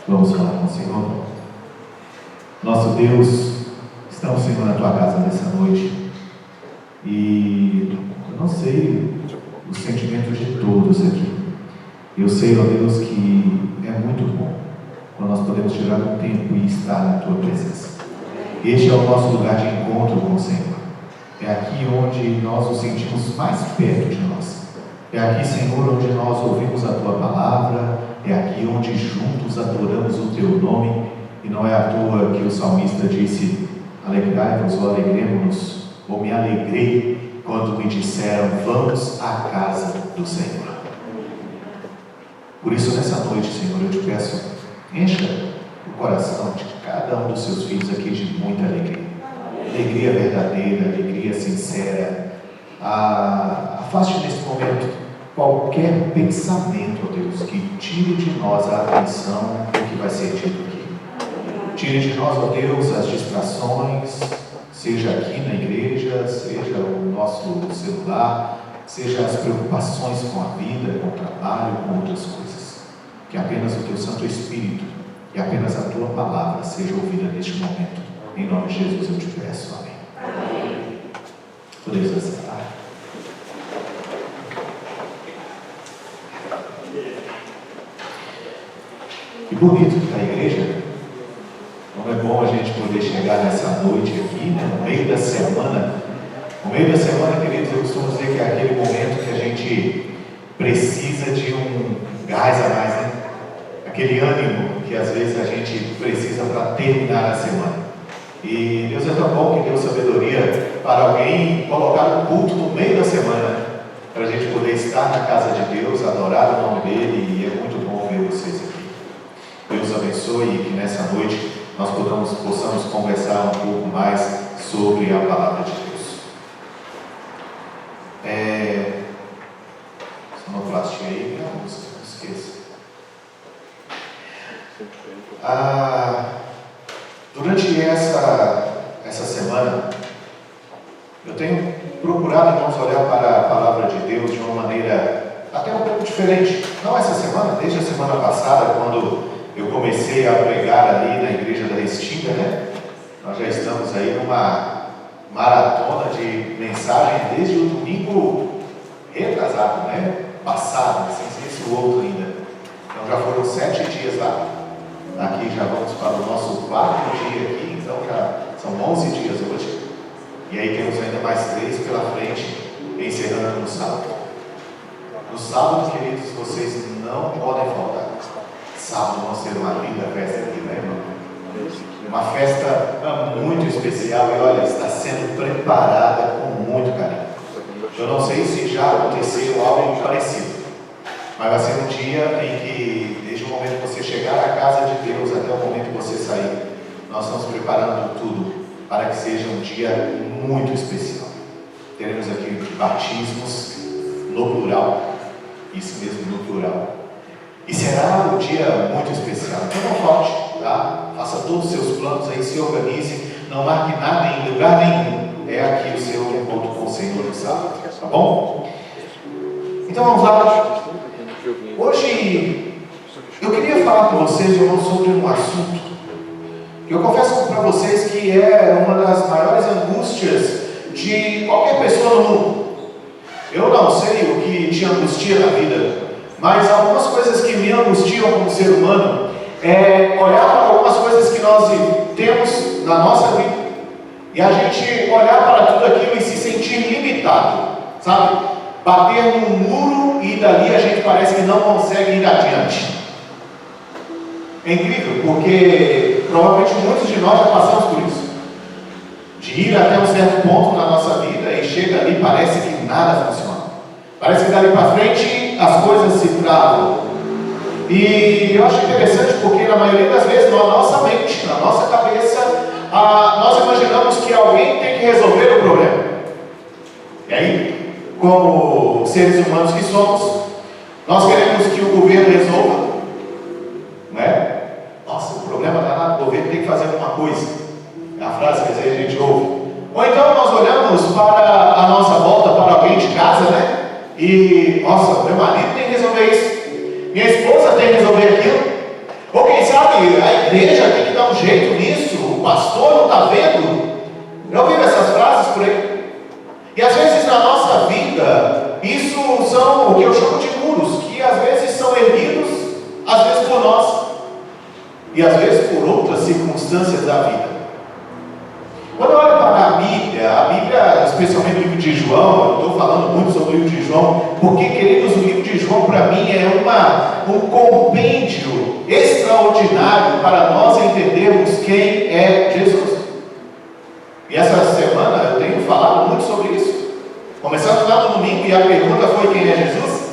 Vamos falar com o Senhor. Nosso Deus, estamos, Senhor, na Tua casa nessa noite. E eu não sei os sentimentos de todos aqui. Eu sei, ó Deus, que é muito bom quando nós podemos tirar um tempo e estar na Tua presença. Este é o nosso lugar de encontro com o Senhor. É aqui onde nós nos sentimos mais perto de nós. É aqui, Senhor, onde nós ouvimos a Tua palavra. É aqui onde juntos adoramos o Teu nome. E não é à toa que o salmista disse: alegrai-vos ou alegremos-nos, ou me alegrei quando me disseram: vamos à casa do Senhor. Por isso, nessa noite, Senhor, eu te peço, encha o coração de cada um dos seus filhos aqui de muita alegria. Alegria verdadeira, alegria sincera. Afaste nesse momento qualquer pensamento, ó Deus, que tire de nós a atenção do que vai ser dito aqui. Tire de nós, ó Deus, as distrações, seja aqui na igreja, seja o nosso celular, seja as preocupações com a vida, com o trabalho, com outras coisas. Que apenas o Teu Santo Espírito e apenas a Tua palavra seja ouvida neste momento. Em nome de Jesus eu te peço. Amém. Amém. Podemos aceitar. Que bonito que está a igreja. Como é bom a gente poder chegar nessa noite aqui, né, no meio da semana. No meio da semana, queridos, eu costumo dizer que é aquele momento que a gente precisa de um gás a mais, né? Aquele ânimo que às vezes a gente precisa para terminar a semana. E Deus é tão bom que deu sabedoria para alguém colocar um culto no meio da semana, para a gente poder estar na casa de Deus, adorar o nome dEle, e é muito bom ver vocês aqui. Deus abençoe e que nessa noite nós possamos conversar um pouco mais sobre a palavra de Deus. Sonoplastia aí, minha música, não esqueça. Durante essa semana, eu tenho procurado, irmãos, olhar para a palavra de Deus de uma maneira até um pouco diferente. Não essa semana, desde a semana passada, quando eu comecei a pregar ali na igreja da Restinga, né? Nós já estamos aí numa maratona de mensagem desde o domingo retrasado, né? Passado, sem ser esse outro ainda. Então já foram 7 dias lá. Aqui já vamos para o nosso 4º dia aqui, então já são 11 dias hoje. E aí temos ainda mais 3 pela frente, encerrando no sábado. No sábado, queridos, vocês não podem faltar. Sábado vamos ter uma linda festa aqui, né, irmão? Uma festa muito especial e olha, está sendo preparada com muito carinho. Eu não sei se já aconteceu algo parecido, mas vai ser um dia em que, desde o momento que você chegar à casa de Deus até o momento que você sair, nós estamos preparando tudo para que seja um dia muito especial. Teremos aqui batismos no plural, isso mesmo, no plural. E será um dia muito especial. Então não falte, tá? Faça todos os seus planos aí, se organize, não marque nada em lugar nenhum. É aqui o seu encontro com o Senhor, sabe? Tá bom? Então vamos lá. Hoje eu queria falar com vocês, irmãos, sobre um assunto que eu confesso para vocês que é uma das maiores angústias de qualquer pessoa no mundo. Eu não sei o que te angustia na vida, mas algumas coisas que me angustiam como ser humano é olhar para algumas coisas que nós temos na nossa vida e a gente olhar para tudo aquilo e se sentir limitado, sabe? Bater num muro e dali a gente parece que não consegue ir adiante. É incrível, porque provavelmente muitos de nós já passamos por isso. De ir até um certo ponto na nossa vida e chega ali e parece que nada funciona. Parece que dali para frente as coisas se travam. E eu acho interessante porque na maioria das vezes na nossa mente, na nossa cabeça, nós imaginamos que alguém tem que resolver o problema. E aí, como seres humanos que somos, nós queremos que o governo resolva, não é? Nossa, o problema está lá, o governo tem que fazer alguma coisa. É a frase que às vezes a gente ouve. Ou então nós olhamos para a nossa volta, para alguém de casa, né? E, nossa, meu marido tem que resolver isso, minha esposa tem que resolver aquilo, ou quem sabe, a igreja tem que dar um jeito nisso, o pastor não está vendo. Já ouviram essas frases por aí? E às vezes na nossa vida, isso são o que eu chamo de muros, que às vezes são erguidos, às vezes por nós, e às vezes por outras circunstâncias da vida. Quando eu olho para a Bíblia, especialmente o livro de João, eu estou falando muito sobre o livro de João, porque, queridos, o livro de João para mim é um compêndio extraordinário para nós entendermos quem é Jesus. E essa semana eu tenho falado muito sobre isso. Começando lá no domingo, e a pergunta foi: quem é Jesus?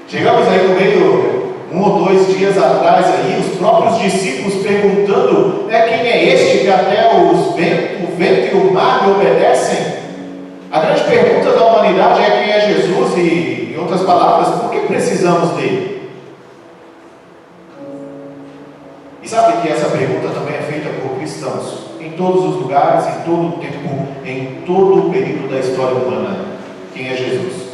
Chegamos aí no meio, 1 ou 2 dias atrás, aí, os próprios discípulos perguntando: quem é este que até o vento e o mar me obedecem? A grande pergunta da humanidade é: quem é Jesus? E, em outras palavras, por que precisamos dele? E sabe que essa pergunta também é feita por cristãos, em todos os lugares, em todo o tempo, em todo o período da história humana. Quem é Jesus?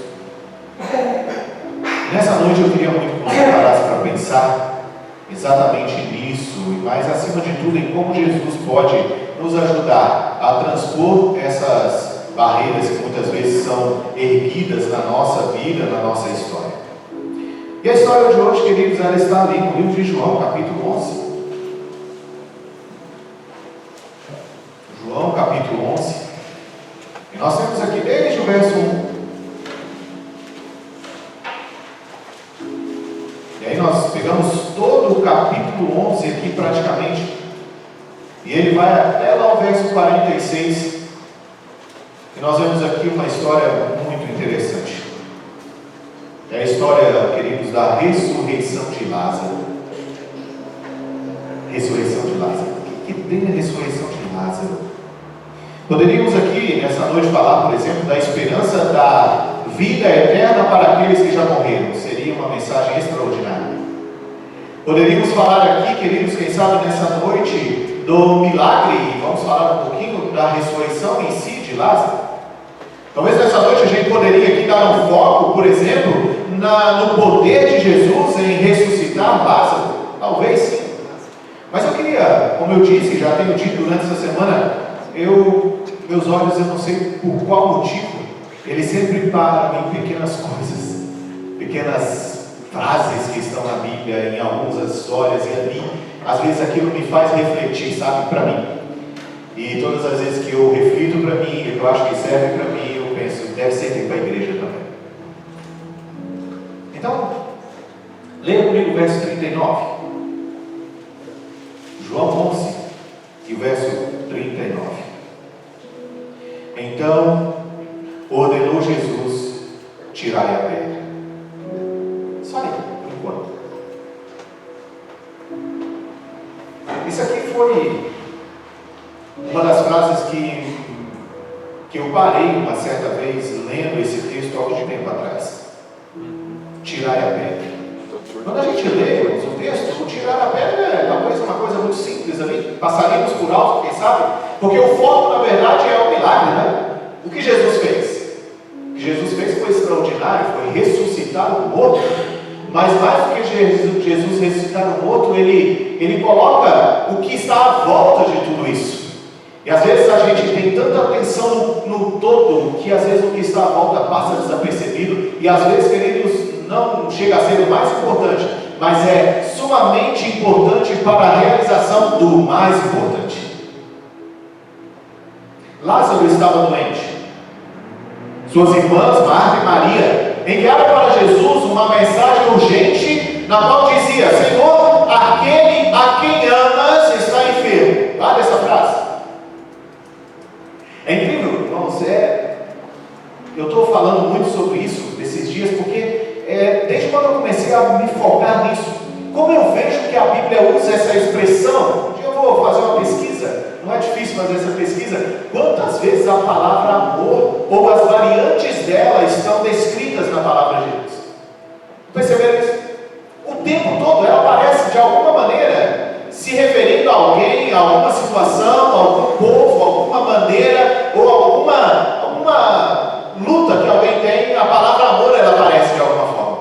Nessa noite eu queria muito que você parasse para pensar exatamente nisso, mas acima de tudo em como Jesus pode nos ajudar a transpor essas barreiras que muitas vezes são erguidas na nossa vida, na nossa história. E a história de hoje, queridos, ela está ali no livro de João, capítulo 11. João, capítulo 11. E nós temos aqui desde o verso 1. E aí nós pegamos todo o capítulo 11 aqui praticamente, e ele vai até lá o verso 46, e nós vemos aqui uma história muito interessante. É a história, queridos, da ressurreição de Lázaro. Ressurreição de Lázaro. O que tem a ressurreição de Lázaro? Poderíamos aqui, nessa noite, falar, por exemplo, da esperança da vida eterna para aqueles que já morreram. Seria uma mensagem extraordinária. Poderíamos falar aqui, queridos, quem sabe nessa noite, do milagre, vamos falar um pouquinho da ressurreição em si de Lázaro. Talvez nessa noite a gente poderia aqui dar um foco, por exemplo, no poder de Jesus em ressuscitar Lázaro. Talvez sim. Mas eu queria, como eu disse, já tenho dito durante essa semana, meus olhos, eu não sei por qual motivo, eles sempre param em pequenas coisas, pequenas frases que estão na Bíblia, em algumas histórias, e ali, às vezes aquilo me faz refletir, sabe, para mim. E todas as vezes que eu reflito para mim, eu acho que serve para mim, eu penso, deve servir para a igreja também. Então, leia comigo o verso 39. João 11, e o verso 39. Então, ordenou Jesus: tirai a pedra. Só aí, por enquanto. Isso aqui foi uma das frases que eu parei uma certa vez lendo esse texto há algum tempo atrás. Tirai a pedra. Quando a gente lê o texto, o tirar a pedra é talvez uma coisa muito simples ali, passaríamos por alto, quem sabe? Porque o foco, na verdade, é o milagre, né? O que Jesus fez? O que Jesus fez foi extraordinário, foi ressuscitar o morto. Mas mais do que Jesus ressuscitar o morto, ele coloca o que está à volta de tudo isso. E às vezes a gente tem tanta atenção no todo, que às vezes o que está à volta passa desapercebido, e às vezes, queridos, não chega a ser o mais importante, mas é sumamente importante para a realização do mais importante. Lázaro estava doente. Suas irmãs, Marta e Maria, enviaram para Jesus uma mensagem urgente, na qual dizia: Senhor, aquele a quem amas está enfermo. Guarda essa frase. É incrível, irmãos, eu estou falando muito sobre isso nesses dias, porque desde quando eu comecei a me focar nisso, como eu vejo que a Bíblia usa essa expressão, eu vou fazer uma pesquisa, não é difícil fazer essa pesquisa, quantas vezes a palavra amor, ou as variantes dela, estão descritas na palavra de Deus. Perceberam isso? O tempo todo ela aparece de alguma maneira, se referindo a alguém, a alguma situação, a algum povo, a alguma maneira, ou alguma luta que alguém tem, a palavra amor ela aparece de alguma forma.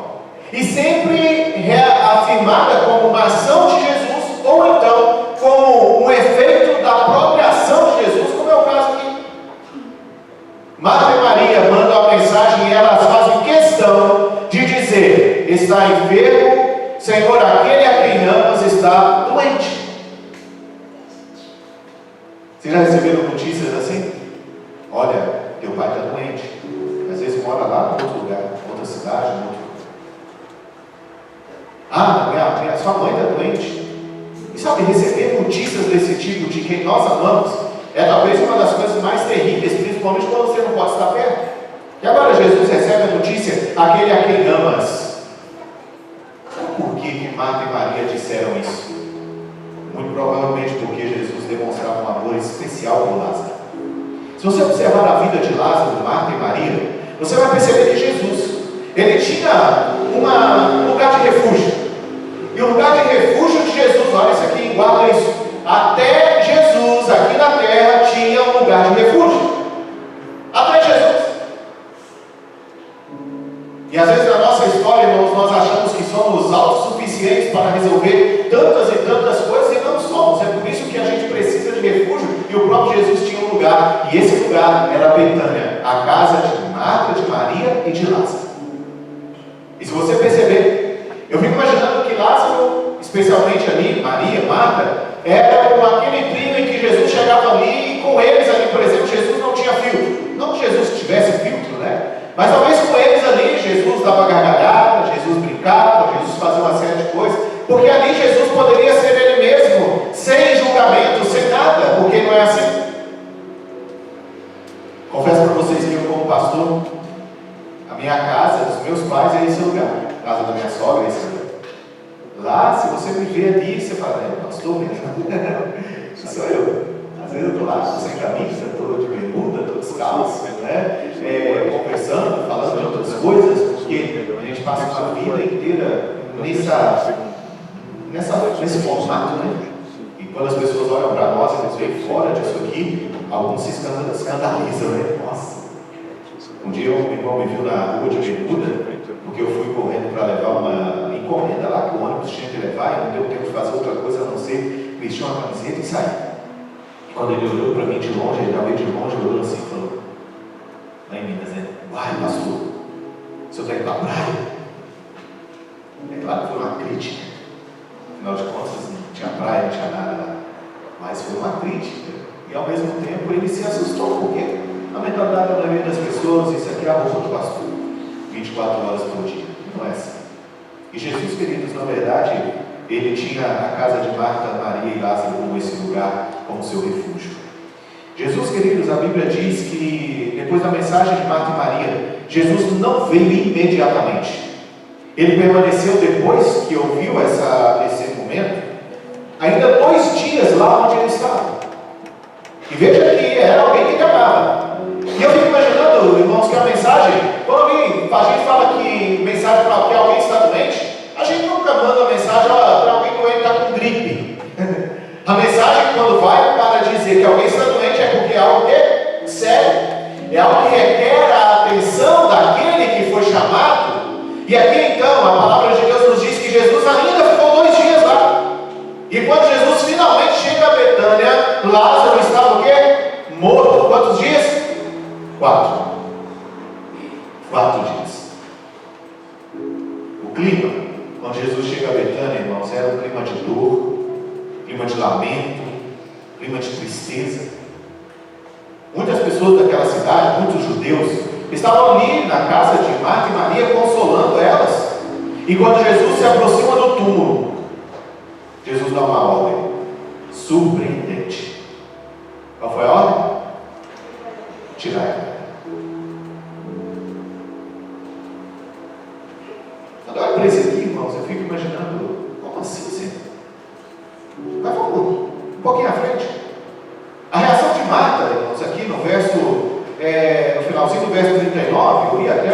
E sempre reafirmada como uma ação de Jesus ou está enfermo, Senhor, aquele a quem amas está doente. Vocês já receberam notícias assim? Olha, teu pai está doente. Às vezes mora lá em outro lugar, em outra cidade, em outro. Sua mãe está doente. E sabe, receber notícias desse tipo de quem nós amamos é talvez uma das coisas mais terríveis, principalmente quando você não pode estar perto. E agora Jesus recebe a notícia, aquele a quem amas. Sabe por que Marta e Maria disseram isso? Muito provavelmente porque Jesus demonstrava um amor especial por Lázaro. Se você observar a vida de Lázaro, Marta e Maria, você vai perceber que Jesus, ele tinha um lugar de refúgio. E o lugar de refúgio de Jesus, olha isso aqui, guarda isso. Até Jesus, aqui na terra, tinha um lugar de refúgio. Até Jesus. E às vezes na nossa história, irmãos, nós achamos que somos autossuficientes para resolver tantas e tantas coisas e não somos. É por isso que a gente precisa de refúgio. E o próprio Jesus tinha um lugar. E esse lugar era Betânia, a casa de Marta, de Maria e de Lázaro. E se você perceber, eu fico imaginando que Lázaro, especialmente ali, Maria, Marta, era aquele trio em que Jesus chegava ali e com eles ali, por exemplo, Jesus não tinha filtro. Não que Jesus tivesse filtro, né? Mas talvez com eles ali, Jesus dava gargalhada, Jesus brincava, Jesus fazia uma série de coisas, porque ali Jesus poderia ser ele mesmo, sem julgamento, sem nada, porque não é assim. Confesso para vocês que eu, como pastor, a minha casa, dos meus pais, é esse lugar. A casa da minha sogra é esse lugar. Lá, se você me vê ali, você fala, pastor mesmo? Sou eu. Às vezes eu estou lá, estou sem camisa, estou de bermuda, estou descalço, né? Conversando, falando de outras coisas, porque a gente passa uma vida inteira nesse formato, né? E quando as pessoas olham para nós e nos veem fora disso aqui, alguns se escandalizam, né? Nossa! Um dia um irmão me viu na rua de bermuda, porque eu fui correndo para levar uma encomenda lá que o ônibus tinha que levar e não deu tempo de fazer outra coisa a não ser vestir uma camiseta e sair. Quando ele olhou para mim de longe, ele já veio de longe, olhou assim e falou: lá em Minas, né? Uai, pastor, o senhor está indo para a praia? É claro que foi uma crítica. Afinal de contas, não tinha praia, não tinha nada lá. Mas foi uma crítica. E ao mesmo tempo ele se assustou, porque a mentalidade da maioria das pessoas, isso aqui é a roupa do pastor, 24 horas por dia. Não é assim. E Jesus, queridos, na verdade, ele tinha a casa de Marta, Maria e Lázaro como esse lugar, como seu refúgio. Jesus, queridos, a Bíblia diz que depois da mensagem de Marta e Maria, Jesus não veio imediatamente. Ele permaneceu depois que ouviu esse momento, ainda 2 dias lá onde ele estava. E veja que era alguém que ele amava. E eu fico imaginando, irmãos, que a mensagem, quando a gente fala que mensagem para que alguém está doente, a gente nunca manda mensagem para alguém doente está com gripe. A mensagem, quando vai para dizer que alguém está doente, é porque é algo sério, é algo que requer a atenção daquele que foi chamado. E aqui então, a palavra de Deus nos diz que Jesus ainda ficou 2 dias lá. E quando Jesus finalmente chega a Betânia, Lázaro estava o quê? Morto. Quantos dias? 4 dias. O clima, quando Jesus chega a Betânia, irmãos, era um clima de dor, clima de lamento, clima de tristeza. Muitas pessoas daquela cidade, muitos judeus, estavam ali na casa de Marta e Maria consolando elas. E quando Jesus se aproxima do túmulo, Jesus dá uma ordem surpreendente. Qual foi a ordem? Tirar ela. Quando eu olho para esse aqui, irmãos, eu fico imaginando, como assim, Senhor? Mas vamos um pouquinho à frente. A reação de Marta, irmãos, aqui no finalzinho do verso 39, eu ia até